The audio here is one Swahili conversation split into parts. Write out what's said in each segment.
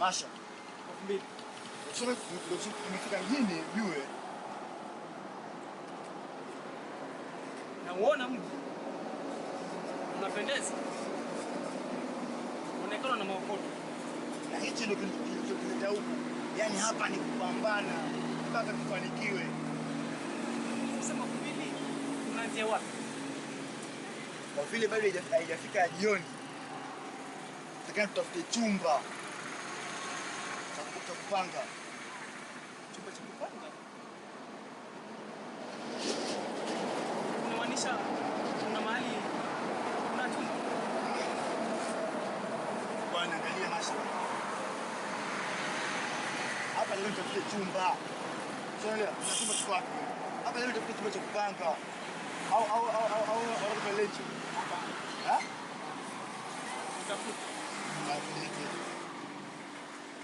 Masha. 2000. Sasa tumefika mjini jue. Na uona mji. Unapendeza. Unaonekana na maokoto. Na hicho ndio kilichotuleta huku. Yaani hapa ni kupambana mpaka tufanikiwe. Sema 2000 tunaanzia wapi? Kwa vile bado haijafika jioni. Nataka tutafute chumba cha kupanga. Chumba cha kupanga? Unamaanisha kuna mahali kuna chumba? Bwana angalia Masha. Hapa leo tutafute chumba. Sio, kuna chumba kiko wapi? Hapa leo tutafute chumba cha kupanga. Au kupeleka. Ha? Utafuta.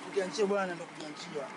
Kukianzia bwana ndo kukianzia.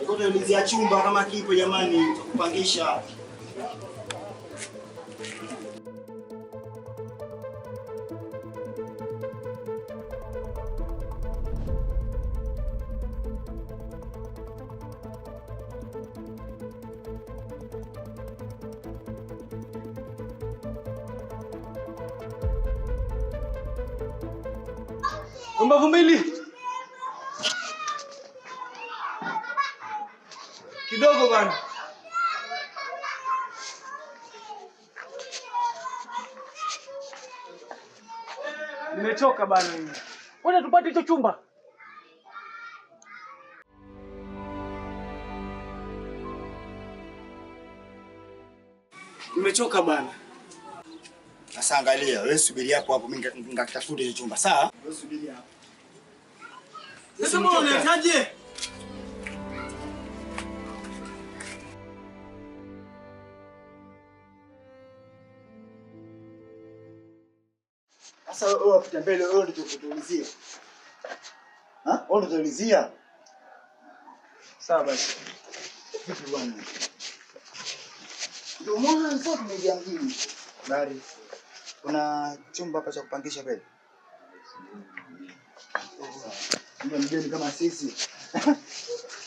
Ngoja ulizia chumba kama kipo jamani cha kupangisha. Nyumba 2000. Kidogo bana. Nimechoka bana mimi. Ngoja tupate hicho chumba. Nimechoka bana. Sasa angalia, wewe subiri hapo mimi ngakitafuta hicho chumba. Sawa? Wewe subiri hapo. Sasa mbona unahitaji? Sasa wewe upita mbele, wewe ndio tukuulizia. Wewe ndio tuulizia. Sawa basi. Vipi bwana? Ndio mwanzo tumeingia mjini. Bali kuna chumba hapa cha kupangisha kweli? Ndio mgeni kama sisi.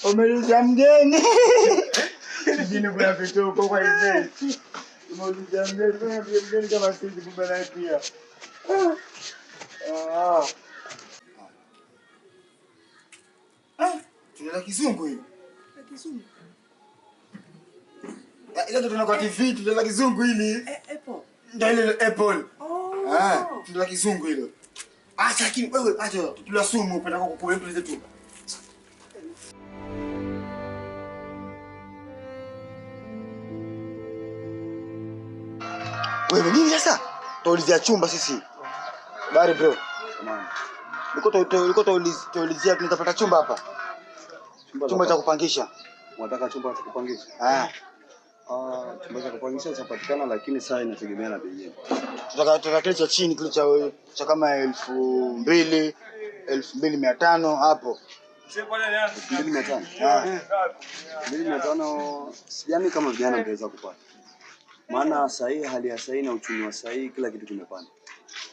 Umeuliza mgeni. Mgeni kuna vitu huko kwa hivi. Umeuliza mgeni kama sisi kumbe na pia. Tuna kizungu hili. Kizungu. Ile ndo tunaka TV, tuna kizungu hili. Apple. Ndio ile Apple. Oh. Tuna kizungu hilo. Acha lakini wewe acha tuna sumu upenda kukupeleka tulize tu. Wewe nini sasa? Tuulizia chumba sisi. Bari bro. Tamam. Niko tuulizia tunatapata chumba hapa. Chumba cha kupangisha. Unataka chumba cha kupangisha? Chumba cha kupangisha chapatikana, lakini saa inategemea na bei yako. Tutaka kile cha chini, kile cha kama 2,000, 2,500 hapo. 2,500. 2,500 sijani kama vijana mtaweza kupata. Maana saa hii hali ya saa hii na uchumi wa saa hii kila kitu kimepanda.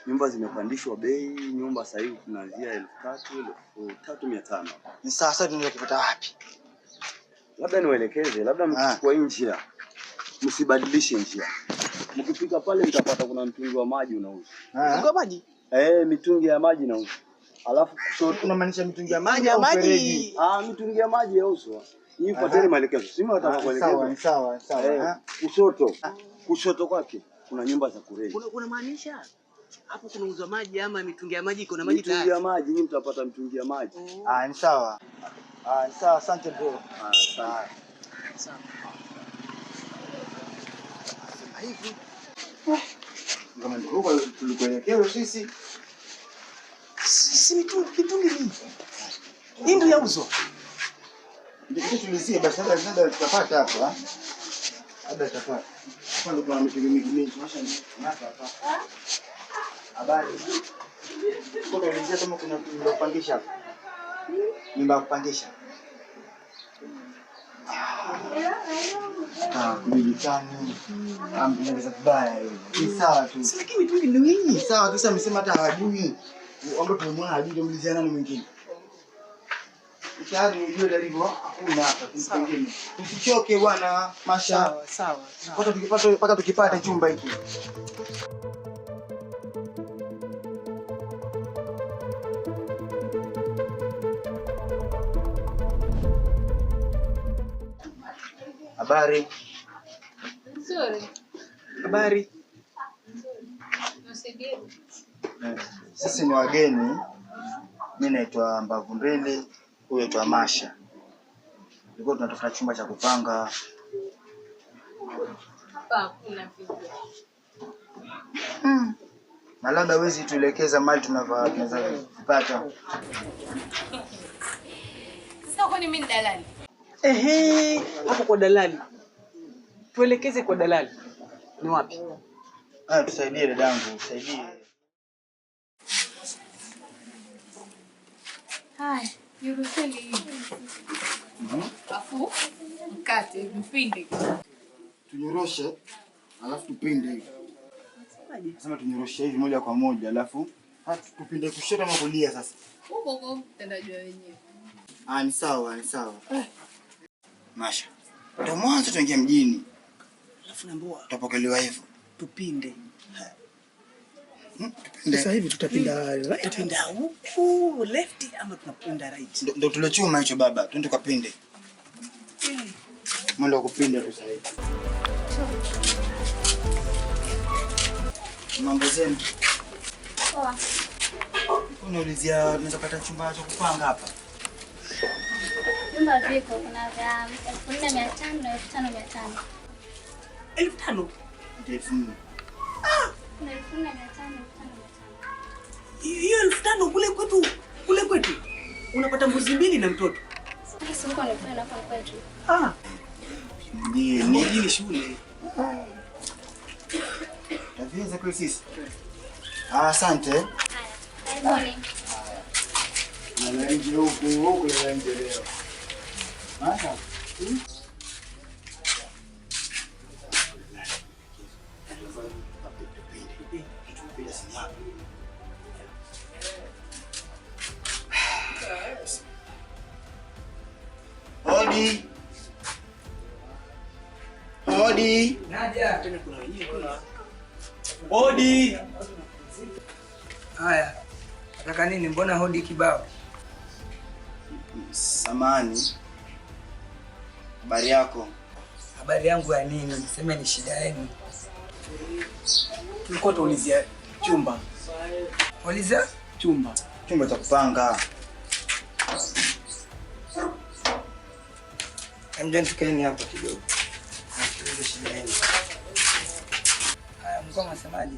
Nyumba zimepandishwa bei, nyumba saa hii kuanzia 3,000, 3,500. Ni sasa tunaweza kupata wapi? Labda niwaelekeze, labda mchukue njia. Msibadilishe njia. Mkifika pale mtapata kuna mtungi wa maji unauzwa. Mtungi wa maji? Mitungi ya maji inauzwa. Alafu kushoto unamaanisha mitungi ya maji au mfereji? Mitungi ya maji yauzwa. Hii fuateni maelekezo. Sima nataka kuelekeza. Sawa. Kushoto kwake kuna nyumba za kuregi. Kuna maanisha hapo kunauzwa maji ama mitungi ya maji iko na maji tayari? Mitungi ya maji, nyinyi mtapata mitungi ya maji. Ni sawa. Ni sawa, asante bro. Sawa. Hivi. Kama ndio tulikuelekea sisi. Sisi mitungi nini? Hii ndio yauzwa. Ndio tulizie basi labda tutapata hapa. Labda tutapata. Kwanza kuna mitungi mingi hapa. Habari. Kuna ulizia kama kuna nyumba kupangisha hapa. Nyumba kupangisha. Kujitani. Ambulance vibaya hiyo. Ni sawa tu. Lakini mitungi ndio nini? Sawa tu, sasa amesema hata hawajui. Omba tumemwona hajui ndio mlizia nani mwingine. Tayari ndio dalivyo hakuna hapa kingine. Usichoke bwana, Masha. Sawa. Mpaka tukipata chumba hiki. Habari. Nzuri. Habari. Nasaidia. Sisi ni wageni. Mimi naitwa Mbavu Mbili, huyo anaitwa Masha. Tulikuwa tunatafuta chumba cha kupanga. Hapa kuna vitu. Na labda wezi tuelekeza mali tunaweza kupata. Sasa kwani mimi ni dalali? Hapo kwa dalali. Tuelekeze kwa dalali. Ni wapi? Tusaidie dadangu, tusaidie. Haya, niruhusieni hivi. Afu mkate mpinde. Tunyoroshe, alafu tupinde hivi. Nasema tunyoroshe hivi moja kwa moja, alafu tupinde kushoto ama kulia sasa. Huko mtendajua wenyewe. Ni sawa. Masha. Ndio mwanzo tuingia mjini. Alafu naambiwa tutapokelewa hivyo. Tupinde. Sasa hivi tutapinda right, tutapinda huku left ama tunapinda right? Ndio tulechuma hicho baba. Twende tukapinde. Mwendo wa kupinda tu sasa hivi. Mambo zenu. Poa. Unaulizia tunaweza kupata chumba cha kupanga hapa. Nyumba viko kuna vya 4,500 na 5,500. 5,000? Ndio. Kuna 4,500 na 5,500. Hiyo 5,000 kule kwetu. Unapata mbuzi mbili na mtoto. Sasa huko ni kwenda kwa kwetu. Ni shule. Taviza kwa sisi. Asante. Haya. Karibuni. Na nje huko na nje leo. Masha. Hodi. Naja, tena kuna wenyewe. Hodi. Haya. Nataka nini? Mbona hodi kibao? Samani. Habari yako? Habari yangu ya nini? Niseme ni shida yenu. Tulikuwa tuulizia chumba. Uliza? Chumba cha kupanga. Mjani tukeni hapa kidogo. Tueleze shida yenu. Haya, mko mnasemaje?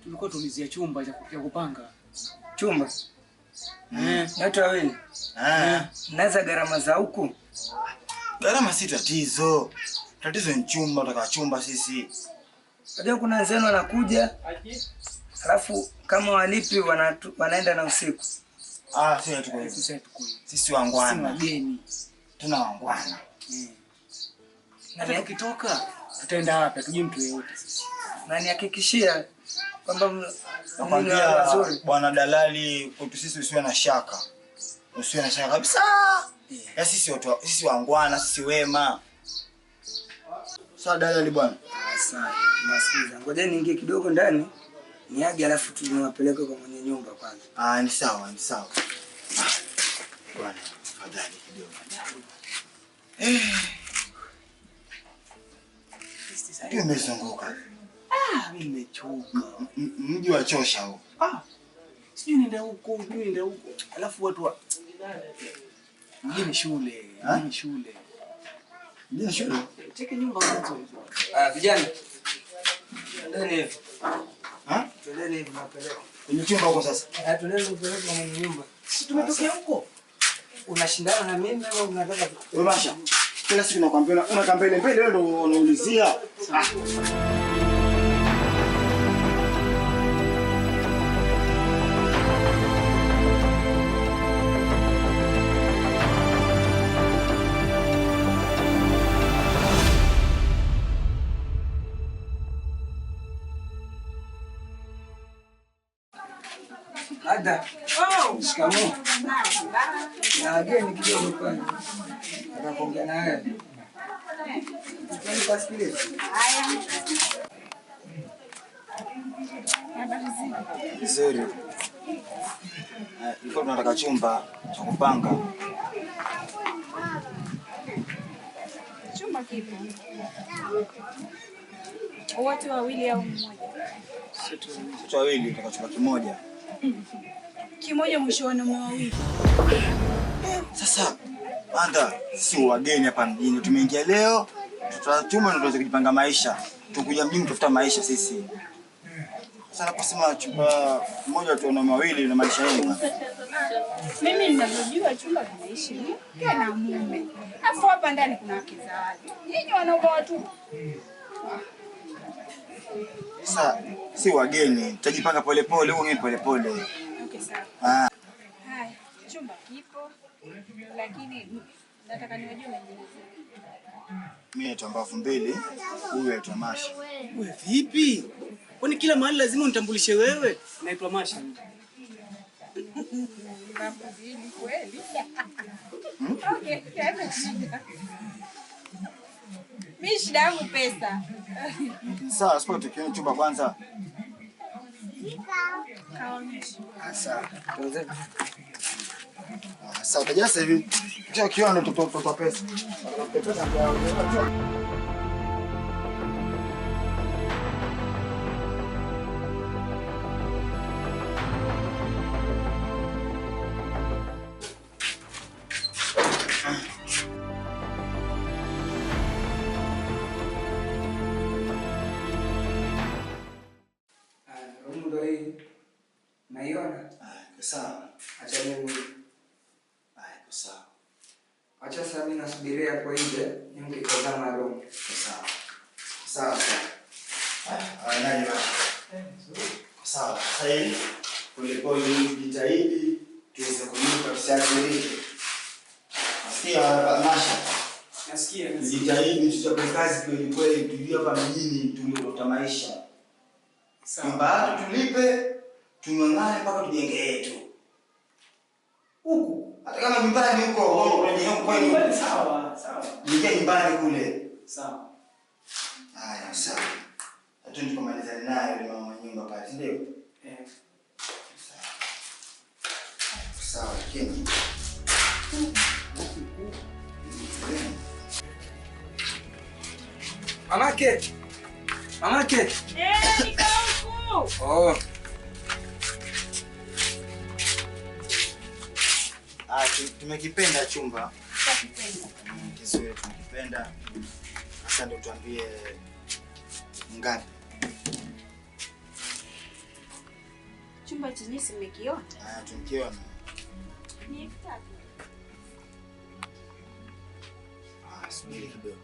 Tulikuwa tuulizia chumba cha kupanga. Chumba. Watu wawili. Naweza gharama za huku. Gharama si tatizo. Tatizo ni chumba, tutaka chumba sisi. Unajua kuna zeno wanakuja. Alafu kama walipi wanaenda na usiku. Sisi hatuko hivyo. Sisi wangwana. Sisi wageni. Tuna wangwana. Hata tukitoka tutaenda wapi? Tujui mtu yeyote sisi. Na nihakikishia kwamba nakwambia bwana dalali kwetu sisi usiwe na shaka. Usiwe na shaka kabisa. Ya sisi wangwana, sisi wema. Sawa dalali bwana. Sawa. Nasikiza. Ngoja niingie kidogo ndani. Niage alafu tunawapeleka kwa mwenye nyumba kwanza. Ni sawa, ni sawa. Bwana, fadhali kidogo. Ndio nimezunguka. Mimi nimechoka. Mji wa chosha huo. Sijui nienda huko, sijui nienda huko. Alafu watu wa mjini shule, mjini shule. Mjini shule? Cheki nyumba kwanza. Vijana. Ndani hivi. Tuendeni hivi napeleka. Kwenye chumba huko sasa. Tuendeni kupeleka kwa mwenye nyumba. Sisi tumetokea huko. Unashindana na mimi au unataka wewe Masha? Kila siku nakwambia una kampeni mbele wewe ndio unaulizia. Ada. Shikamoo. Na ageni kidogo pale. Nataka na wewe. Tunasikiliza. Nzuri. Nilikuwa tunataka chumba cha kupanga. Chumba kipo. Wote wawili au mmoja? Sisi wawili tutaka chumba kimoja. Kimoja mwisho wanaume wawili. Sasa anda si wageni hapa mjini. Tumeingia leo, tutachuma ndio tuweze kujipanga maisha. Tukuja mjini kutafuta maisha sisi. Sasa naposema chumba kimoja tu wanaume wawili na maisha yenu. Mimi ninavyojua chumba kinaishi mke na mume. Hapo hapa ndani kuna wake za watu. Nyinyi wanaume watu. Sasa si wageni, tutajipanga polepole, wewe polepole. Okay, sawa. Haya, chumba kipo. Lakini nataka niwajue majina. Mimi naitwa Mbavu Mbili, huyu aitwa Masha. Wewe vipi? Kwani kila mahali lazima unitambulishe wewe? Naitwa Masha. Mbavu Mbili kweli? Okay, shida. Mimi shida yangu pesa. Sawa, sasa tukione chumba kwanza. Sawa. Sawa, utaja sasa hivi. Kisha kiona tutoa pesa. Ndio hii. Naiona? Sawa. Acha mimi. Sawa. Acha sasa mimi nasubiria kwa nje, nimkitazama roho. Sawa. Sawa. Nani Masha? Sawa. Sasa hivi polepole jitahidi tuweze kulipa tusiathirike. Nasikia Masha. Nasikia. Jitahidi tuchape kazi kweli kweli tujue hapa mjini tulipota maisha. Nyumba yetu tulipe, tung'ang'ane mpaka tujenge yetu. Huku, hata kama nyumbani huko, kwenye kwenu. Sawa. Nje nyumbani kule. Sawa. Haya, sawa. Hata nipomalizane naye yule mama nyumba pale, ndio? Sawa, lakini Mamake. Nika huku. Oh. Tumekipenda chumba. Tukipenda. Kizuri tumekipenda. Sasa ndio tuambie ngapi? Chumba chenyewe simekiona. Ah, tumekiona. Ni 3000. Ah, subiri kidogo.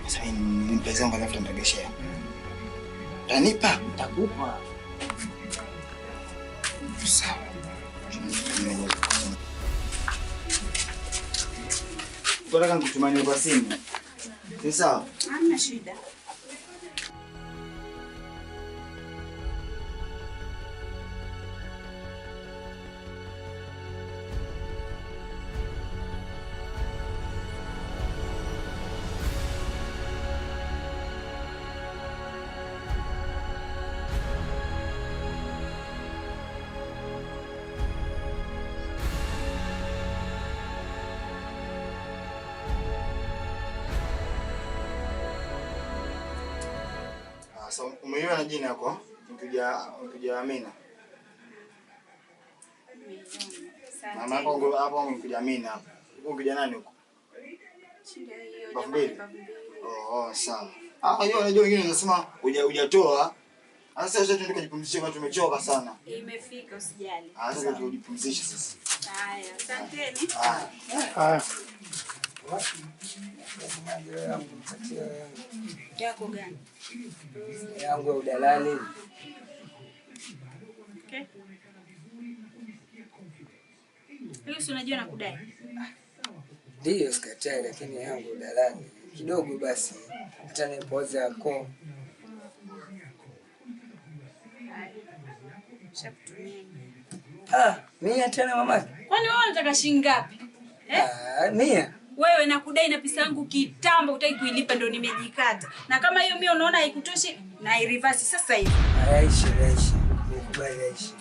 Sasa ni pesa zangu alafu nitageshea. Utanipa? Nitakupa. Sawa. Unataka nikutumanie kwa simu? Ni sawa? Hamna shida. So, umeiona jina yako? Mkuja Amina. Mama yako hapo umekuja Amina hapo. Uko mkuja nani huko? Shida hiyo Bafmbili. jamani. Oh, sawa. Hiyo unajua wengine wanasema hujatoa. Sasa sasa tuende kujipumzisha kwa tumechoka sana. Imefika usijali. Sasa tujipumzishe sasa. Haya, asanteni. Haya. Yako gani? Yangu ya udalali. Okay. Hiyo si unajua nakudai. Ndio sikatai, lakini yangu udalali. Kidogo basi. Hata nipoza yako. Mia tena mama. Kwani wewe unataka shilingi ngapi? Mia. Wewe nakudai na pesa yangu kitambo, utaki kuilipa ndio nimejikata. Na kama hiyo mimi unaona haikutoshi na i-reverse sasa hivi. Aishi. Nikubali aishi.